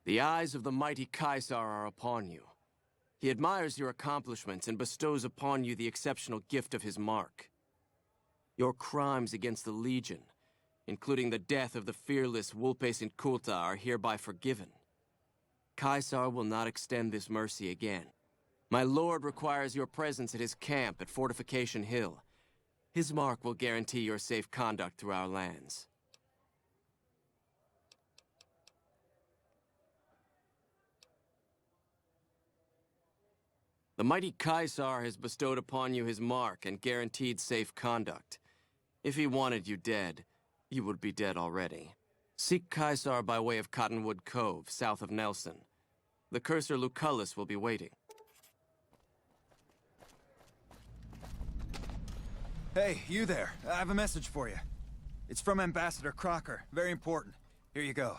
The eyes of the mighty Caesar are upon you. He admires your accomplishments and bestows upon you the exceptional gift of his mark. Your crimes against the Legion, including the death of the fearless Vulpes Inculta, are hereby forgiven. Caesar will not extend this mercy again. My lord requires your presence at his camp at Fortification Hill. His mark will guarantee your safe conduct through our lands. The mighty Caesar has bestowed upon you his mark and guaranteed safe conduct. If he wanted you dead, you would be dead already. Seek Caesar by way of Cottonwood Cove, south of Nelson. The cursor Lucullus will be waiting. Hey, you there. I have a message for you. It's from Ambassador Crocker. Very important. Here you go.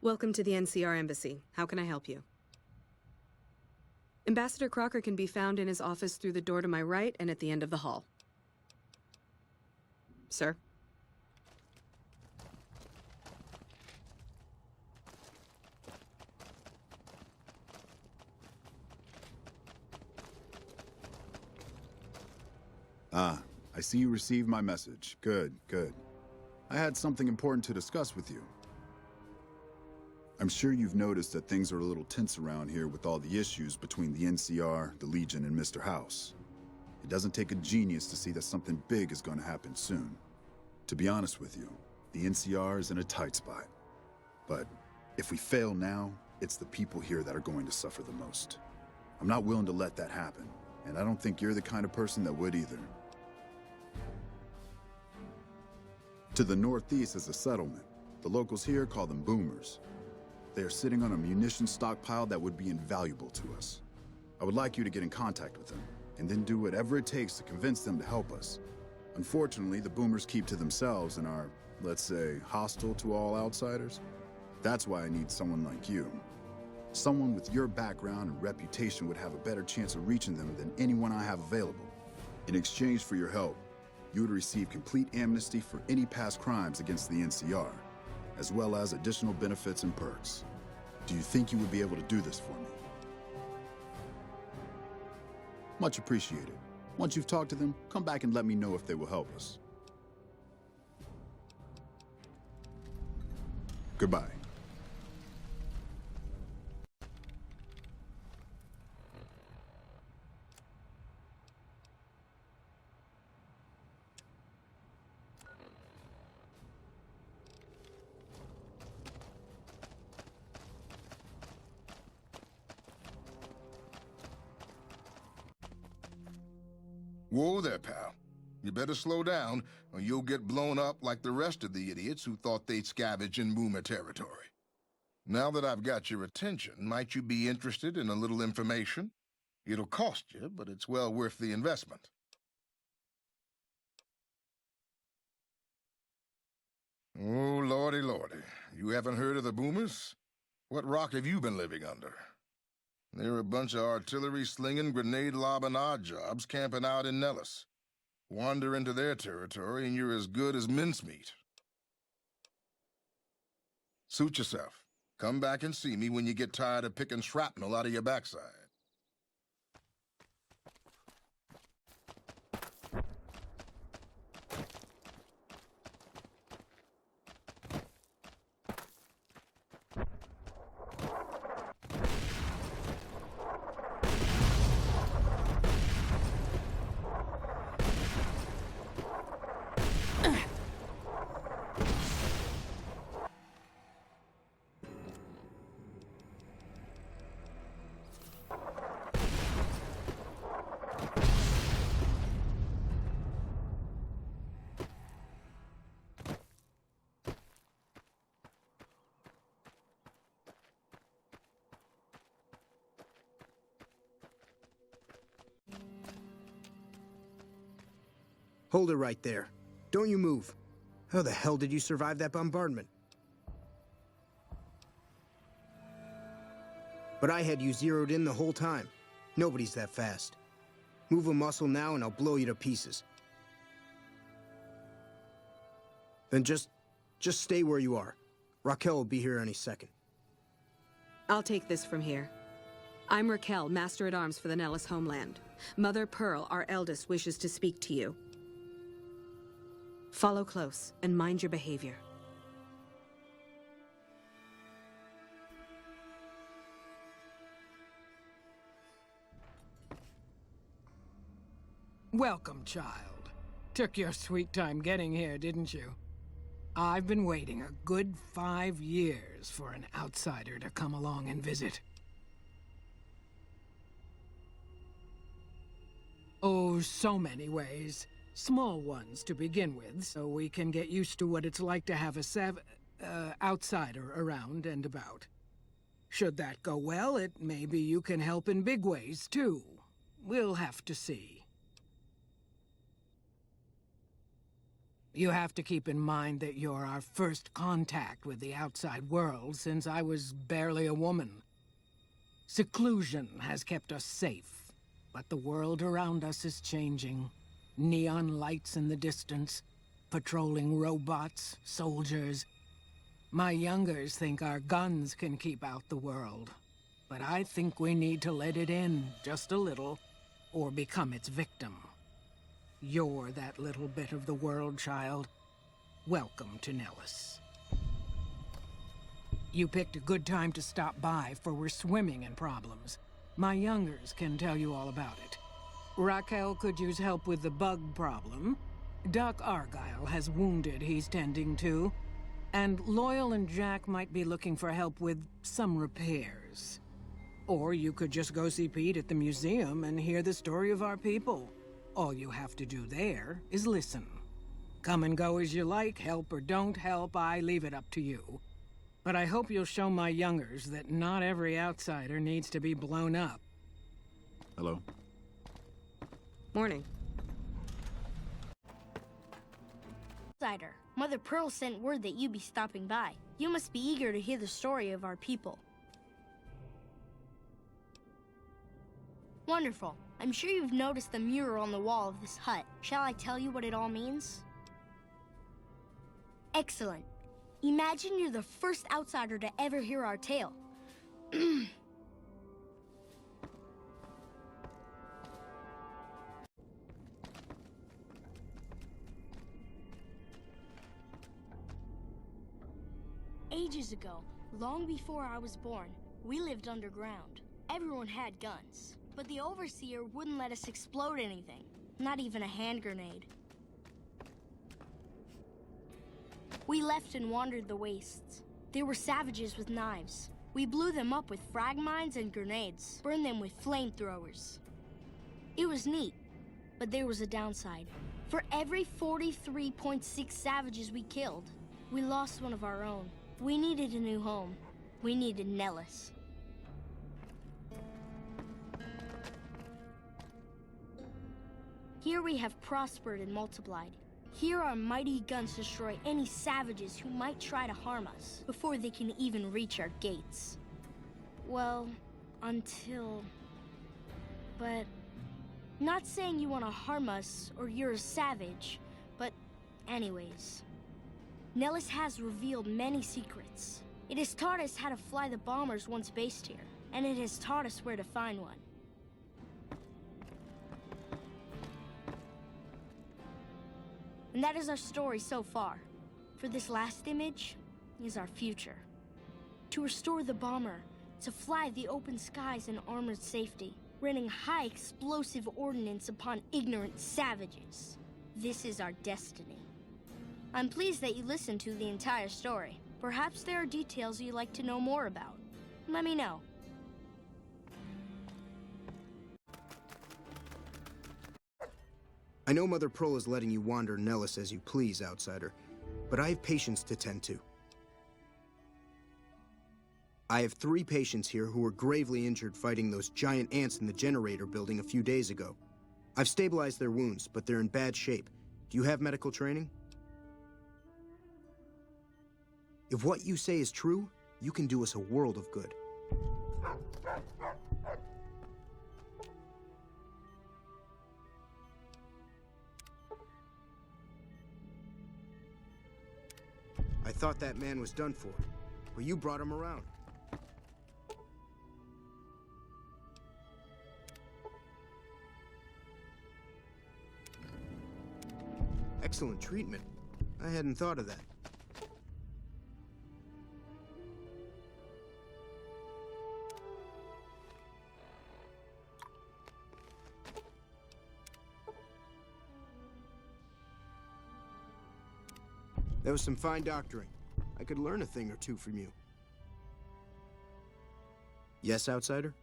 Welcome to the NCR Embassy. How can I help you? Ambassador Crocker can be found in his office through the door to my right and at the end of the hall. Sir? Ah, I see you received my message. Good, good. I had something important to discuss with you. I'm sure you've noticed that things are a little tense around here with all the issues between the NCR, the Legion, and Mr. House. It doesn't take a genius to see that something big is going to happen soon. To be honest with you, the NCR is in a tight spot. But if we fail now, it's the people here that are going to suffer the most. I'm not willing to let that happen, and I don't think you're the kind of person that would either. To the northeast is a settlement. The locals here call them boomers. They are sitting on a munitions stockpile that would be invaluable to us. I would like you to get in contact with them, and then do whatever it takes to convince them to help us. Unfortunately, the boomers keep to themselves and are, let's say, hostile to all outsiders. That's why I need someone like you. Someone with your background and reputation would have a better chance of reaching them than anyone I have available. In exchange for your help, you would receive complete amnesty for any past crimes against the NCR, as well as additional benefits and perks. Do you think you would be able to do this for me? Much appreciated. Once you've talked to them, come back and let me know if they will help us. Goodbye. Whoa there, pal. You better slow down, or you'll get blown up like the rest of the idiots who thought they'd scavenge in boomer territory. Now that I've got your attention, might you be interested in a little information? It'll cost you, but it's well worth the investment. Oh, lordy, lordy. You haven't heard of the Boomers? What rock have you been living under? They're a bunch of artillery-slinging, grenade-lobbing odd jobs camping out in Nellis. Wander into their territory and you're as good as mincemeat. Suit yourself. Come back and see me when you get tired of picking shrapnel out of your backside. Hold it right there. Don't you move. How the hell did you survive that bombardment? But I had you zeroed in the whole time. Nobody's that fast. Move a muscle now and I'll blow you to pieces. Then just stay where you are. Raquel will be here any second. I'll take this from here. I'm Raquel, Master-at-Arms for the Nellis homeland. Mother Pearl, our eldest, wishes to speak to you. Follow close and mind your behavior. Welcome, child. Took your sweet time getting here, didn't you? I've been waiting a good 5 years for an outsider to come along and visit. Oh, so many ways. Small ones to begin with, so we can get used to what it's like to have a outsider around and about. Should that go well, maybe you can help in big ways, too. We'll have to see. You have to keep in mind that you're our first contact with the outside world since I was barely a woman. Seclusion has kept us safe, but the world around us is changing. Neon lights in the distance, patrolling robots, soldiers. My youngers think our guns can keep out the world, but I think we need to let it in just a little, or become its victim. You're that little bit of the world, child. Welcome to Nellis. You picked a good time to stop by, for we're swimming in problems. My youngers can tell you all about it. Raquel could use help with the bug problem. Doc Argyle has wounded he's tending to. And Loyal and Jack might be looking for help with some repairs. Or you could just go see Pete at the museum and hear the story of our people. All you have to do there is listen. Come and go as you like, help or don't help, I leave it up to you. But I hope you'll show my youngers that not every outsider needs to be blown up. Hello? Morning. Outsider, Mother Pearl sent word that you'd be stopping by. You must be eager to hear the story of our people. Wonderful. I'm sure you've noticed the mural on the wall of this hut. Shall I tell you what it all means? Excellent. Imagine you're the first outsider to ever hear our tale. Ages ago, long before I was born, we lived underground. Everyone had guns, but the Overseer wouldn't let us explode anything, not even a hand grenade. We left and wandered the wastes. There were savages with knives. We blew them up with frag mines and grenades, burned them with flamethrowers. It was neat, but there was a downside. For every 43.6 savages we killed, we lost one of our own. We needed a new home. We needed Nellis. Here we have prospered and multiplied. Here our mighty guns destroy any savages who might try to harm us before they can even reach our gates. Well, until... But... Not saying you want to harm us or you're a savage, but anyways. Nellis has revealed many secrets. It has taught us how to fly the bombers once based here, and it has taught us where to find one. And that is our story so far. For this last image is our future. To restore the bomber, to fly the open skies in armored safety, raining high explosive ordnance upon ignorant savages. This is our destiny. I'm pleased that you listened to the entire story. Perhaps there are details you'd like to know more about. Let me know. I know Mother Pearl is letting you wander Nellis as you please, outsider, but I have patients to tend to. I have 3 patients here who were gravely injured fighting those giant ants in the generator building a few days ago. I've stabilized their wounds, but they're in bad shape. Do you have medical training? If what you say is true, you can do us a world of good. I thought that man was done for, but you brought him around. Excellent treatment. I hadn't thought of that. That was some fine doctoring. I could learn a thing or two from you. Yes, outsider?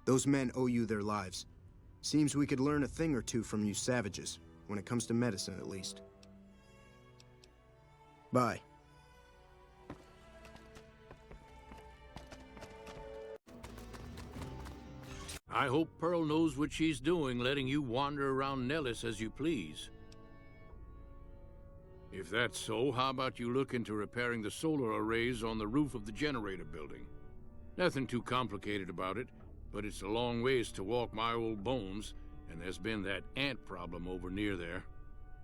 Those men owe you their lives. Seems we could learn a thing or two from you savages, when it comes to medicine at least. Bye. I hope Pearl knows what she's doing, letting you wander around Nellis as you please. If that's so, how about you look into repairing the solar arrays on the roof of the generator building? Nothing too complicated about it, but it's a long ways to walk my old bones, and there's been that ant problem over near there.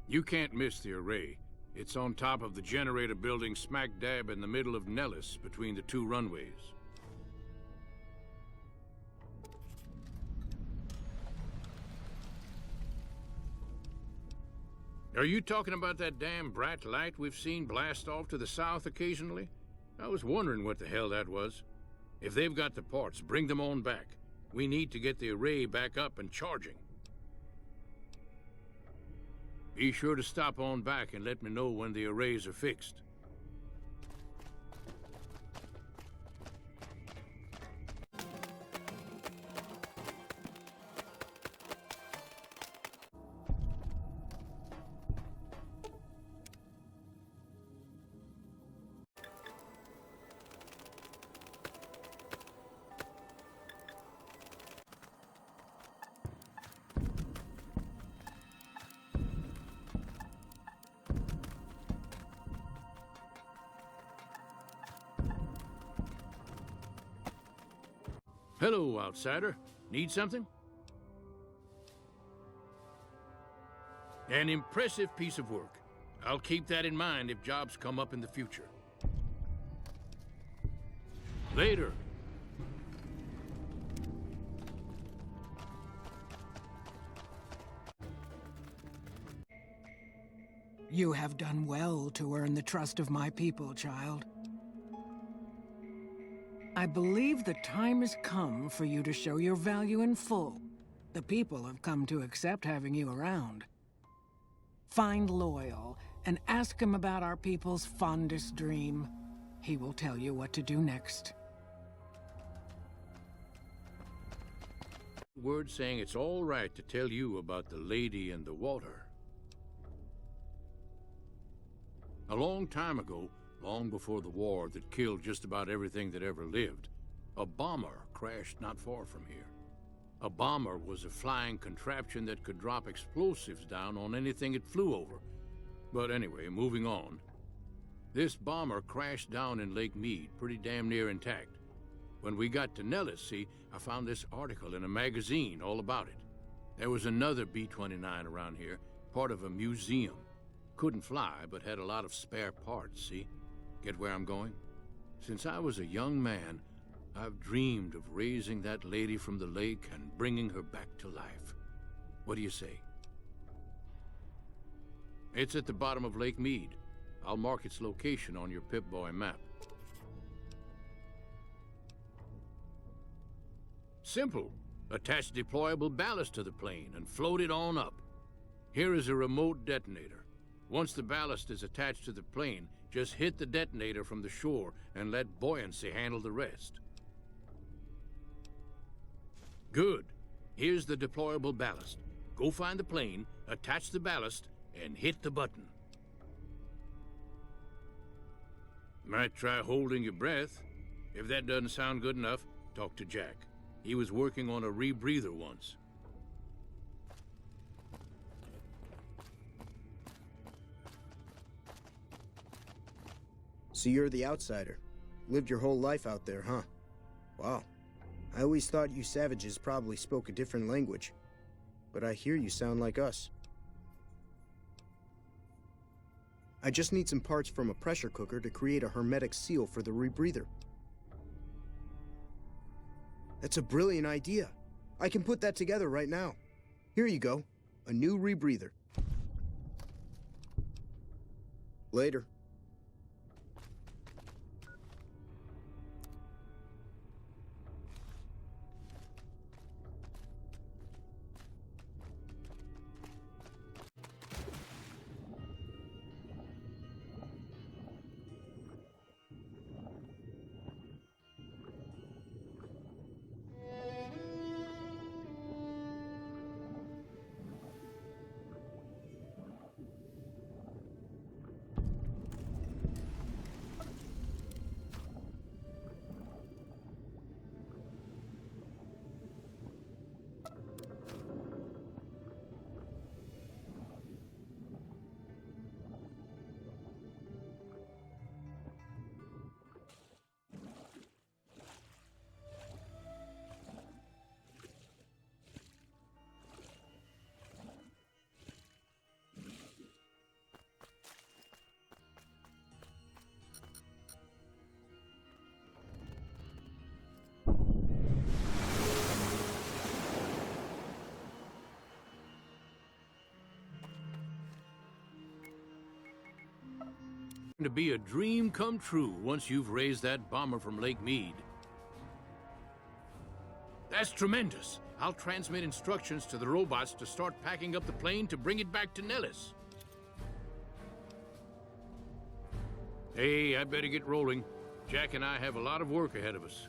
You can't miss the array. It's on top of the generator building smack dab in the middle of Nellis, between the 2 runways. Are you talking about that damn bright light we've seen blast off to the south occasionally? I was wondering what the hell that was. If they've got the parts, bring them on back. We need to get the array back up and charging. Be sure to stop on back and let me know when the arrays are fixed. Hello, outsider. Need something? An impressive piece of work. I'll keep that in mind if jobs come up in the future. Later. You have done well to earn the trust of my people, child. I believe the time has come for you to show your value in full. The people have come to accept having you around. Find Loyal and ask him about our people's fondest dream. He will tell you what to do next. Word saying it's all right to tell you about the lady in the water. A long time ago, long before the war that killed just about everything that ever lived, a bomber crashed not far from here. A bomber was a flying contraption that could drop explosives down on anything it flew over. But anyway, moving on. This bomber crashed down in Lake Mead, pretty damn near intact. When we got to Nellis, see, I found this article in a magazine all about it. There was another B-29 around here, part of a museum. Couldn't fly, but had a lot of spare parts, see? Get where I'm going? Since I was a young man, I've dreamed of raising that lady from the lake and bringing her back to life. What do you say? It's at the bottom of Lake Mead. I'll mark its location on your Pip-Boy map. Simple. Attach deployable ballast to the plane and float it on up. Here is a remote detonator. Once the ballast is attached to the plane, just hit the detonator from the shore and let buoyancy handle the rest. Good. Here's the deployable ballast. Go find the plane, attach the ballast, and hit the button. Might try holding your breath. If that doesn't sound good enough, talk to Jack. He was working on a rebreather once. So you're the outsider. Lived your whole life out there, huh? Wow. I always thought you savages probably spoke a different language. But I hear you sound like us. I just need some parts from a pressure cooker to create a hermetic seal for the rebreather. That's a brilliant idea. I can put that together right now. Here you go. A new rebreather. Later. To be a dream come true once you've raised that bomber from Lake Mead. That's tremendous. I'll transmit instructions to the robots to start packing up the plane to bring it back to Nellis. Hey, I better get rolling. Jack and I have a lot of work ahead of us.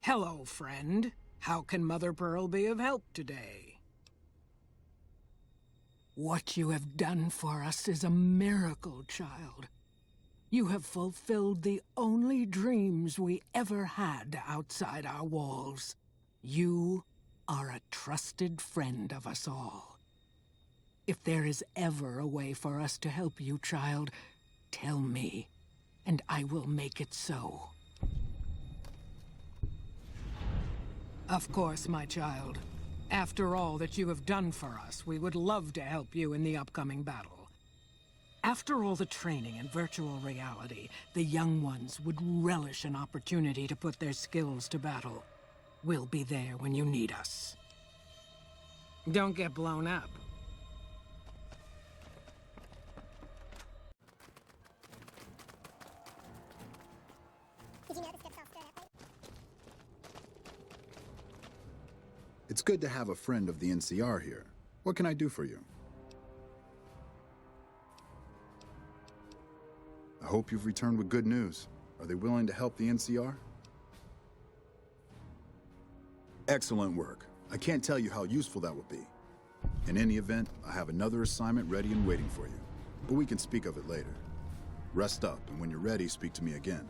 Hello, friend. How can Mother Pearl be of help today? What you have done for us is a miracle, child. You have fulfilled the only dreams we ever had outside our walls. You are a trusted friend of us all. If there is ever a way for us to help you, child, tell me, and I will make it so. Of course, my child. After all that you have done for us, we would love to help you in the upcoming battle. After all the training in virtual reality, the young ones would relish an opportunity to put their skills to battle. We'll be there when you need us. Don't get blown up. Did you know the script's all stirred up? It's good to have a friend of the NCR here. What can I do for you? I hope you've returned with good news. Are they willing to help the NCR? Excellent work. I can't tell you how useful that will be. In any event, I have another assignment ready and waiting for you. But we can speak of it later. Rest up, and when you're ready, speak to me again.